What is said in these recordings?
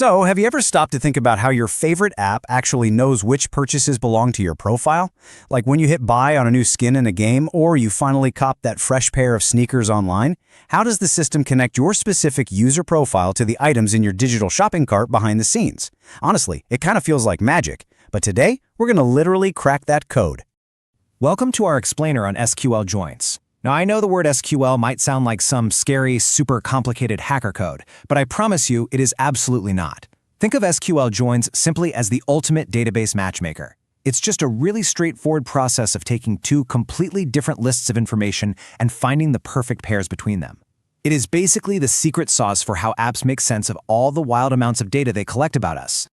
So, have you ever stopped to think about how your favorite app actually knows which purchases belong to your profile? Like when you hit buy on a new skin in a game, or you finally cop that fresh pair of sneakers online? How does the system connect your specific user profile to the items in your digital shopping cart behind the scenes? Honestly, it kind of feels like magic. But today, we're going to literally crack that code. Welcome to our explainer on SQL joins. Now, I know the word SQL might sound like some scary, super complicated hacker code, but I promise you it is absolutely not. Think of SQL joins simply as the ultimate database matchmaker. It's just a really straightforward process of taking two completely different lists of information and finding the perfect pairs between them. It is basically the secret sauce for how apps make sense of all the wild amounts of data they collect about us.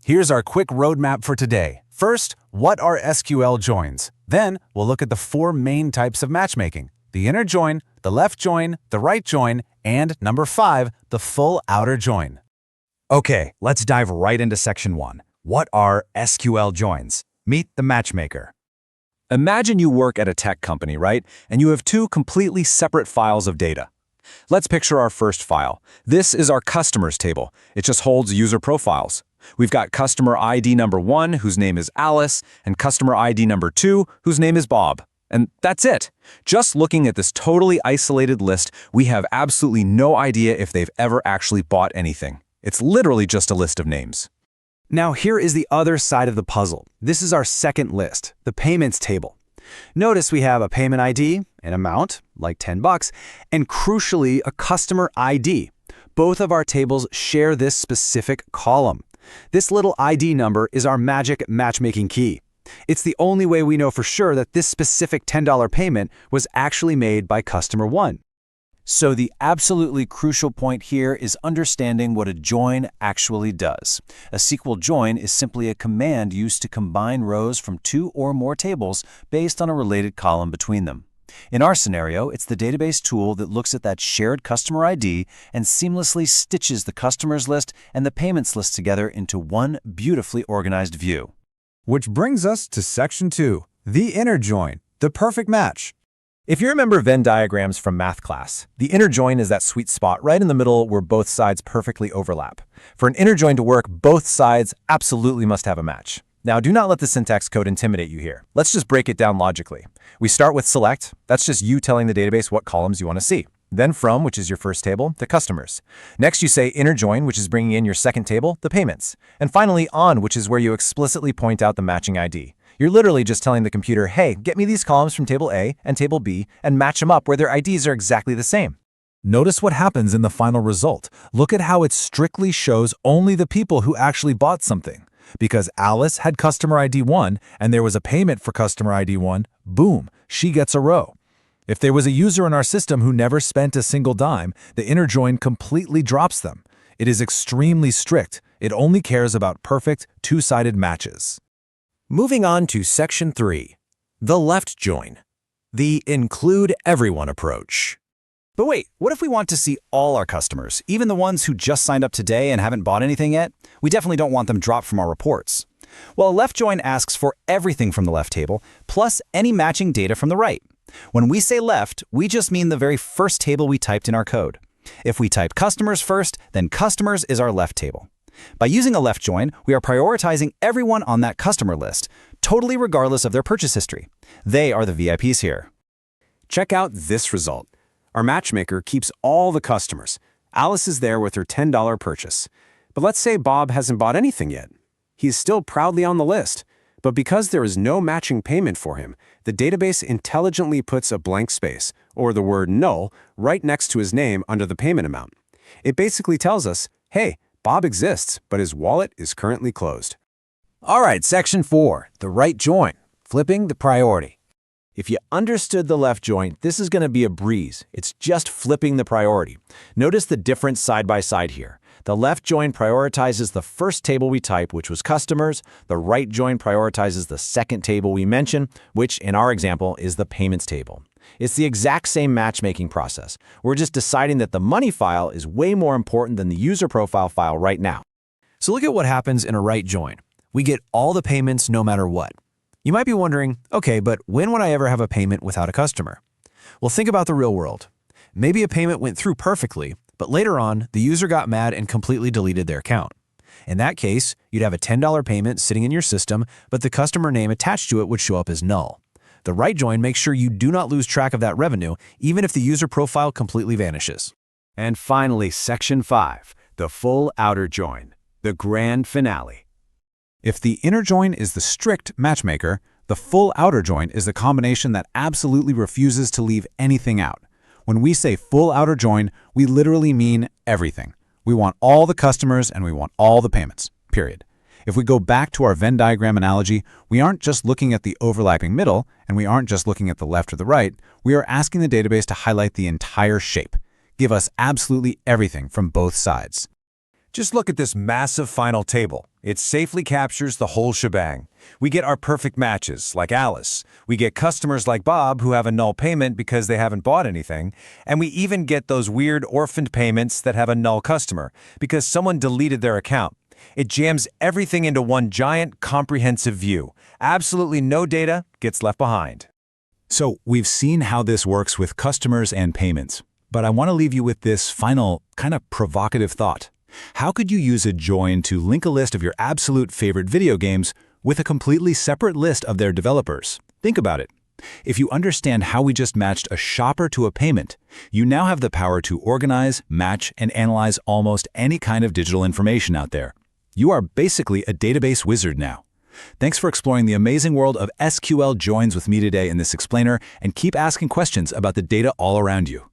Here's our quick roadmap for today. First, what are SQL joins? Then, we'll look at the four main types of matchmaking: the inner join, the left join, the right join, and number 5, the full outer join. Okay, let's dive right into section 1. What are SQL joins? Meet the matchmaker. Imagine you work at a tech company, right? And you have two completely separate files of data. Let's picture our first file. This is our customers table. It just holds user profiles. We've got customer ID number 1, whose name is Alice, and customer ID number 2, whose name is Bob. And that's it. Just looking at this totally isolated list, we have absolutely no idea if they've ever actually bought anything. It's literally just a list of names. Now here is the other side of the puzzle. This is our second list, the payments table. Notice we have a payment ID, an amount, like $10, and crucially, a customer ID. Both of our tables share this specific column. This little ID number is our magic matchmaking key. It's the only way we know for sure that this specific $10 payment was actually made by customer 1. So the absolutely crucial point here is understanding what a join actually does. A SQL join is simply a command used to combine rows from two or more tables based on a related column between them. In our scenario, it's the database tool that looks at that shared customer ID and seamlessly stitches the customers list and the payments list together into one beautifully organized view. Which brings us to section 2, the inner join, the perfect match. If you remember Venn diagrams from math class, the inner join is that sweet spot right in the middle where both sides perfectly overlap. For an inner join to work, both sides absolutely must have a match. Now, do not let the syntax code intimidate you here. Let's just break it down logically. We start with select. That's just you telling the database what columns you want to see. Then from, which is your first table, the customers. Next, you say inner join, which is bringing in your second table, the payments. And finally, on, which is where you explicitly point out the matching ID. You're literally just telling the computer, hey, get me these columns from table A and table B and match them up where their IDs are exactly the same. Notice what happens in the final result. Look at how it strictly shows only the people who actually bought something. Because Alice had customer ID 1 and there was a payment for customer ID 1, boom, she gets a row. If there was a user in our system who never spent a single dime, the inner join completely drops them. It is extremely strict. It only cares about perfect, two-sided matches. Moving on to section 3, the left join, the include everyone approach. But wait, what if we want to see all our customers, even the ones who just signed up today and haven't bought anything yet? We definitely don't want them dropped from our reports. Well, a left join asks for everything from the left table, plus any matching data from the right. When we say left, we just mean the very first table we typed in our code. If we type customers first, then customers is our left table. By using a left join, we are prioritizing everyone on that customer list, totally regardless of their purchase history. They are the VIPs here. Check out this result. Our matchmaker keeps all the customers. Alice is there with her $10 purchase. But let's say Bob hasn't bought anything yet. He's still proudly on the list. But because there is no matching payment for him, the database intelligently puts a blank space, or the word null, right next to his name under the payment amount. It basically tells us, hey, Bob exists, but his wallet is currently closed. All right, section 4, the right join, flipping the priority. If you understood the left join, this is going to be a breeze. It's just flipping the priority. Notice the difference side by side here. The left join prioritizes the first table we type, which was customers. The right join prioritizes the second table we mentioned, which in our example is the payments table. It's the exact same matchmaking process. We're just deciding that the money file is way more important than the user profile file right now. So look at what happens in a right join. We get all the payments no matter what. You might be wondering, okay, but when would I ever have a payment without a customer? Well, think about the real world. Maybe a payment went through perfectly, but later on, the user got mad and completely deleted their account. In that case, you'd have a $10 payment sitting in your system, but the customer name attached to it would show up as null. The right join makes sure you do not lose track of that revenue, even if the user profile completely vanishes. And finally, Section 5, the full outer join, the grand finale. If the inner join is the strict matchmaker, the full outer join is the combination that absolutely refuses to leave anything out. When we say full outer join, we literally mean everything. We want all the customers and we want all the payments, period. If we go back to our Venn diagram analogy, we aren't just looking at the overlapping middle, and we aren't just looking at the left or the right. We are asking the database to highlight the entire shape. Give us absolutely everything from both sides. Just look at this massive final table. It safely captures the whole shebang. We get our perfect matches, like Alice. We get customers like Bob who have a null payment because they haven't bought anything. And we even get those weird orphaned payments that have a null customer because someone deleted their account. It jams everything into one giant, comprehensive view. Absolutely no data gets left behind. So we've seen how this works with customers and payments. But I want to leave you with this final, kind of provocative thought. How could you use a join to link a list of your absolute favorite video games with a completely separate list of their developers? Think about it. If you understand how we just matched a shopper to a payment, you now have the power to organize, match, and analyze almost any kind of digital information out there. You are basically a database wizard now. Thanks for exploring the amazing world of SQL joins with me today in this explainer, and keep asking questions about the data all around you.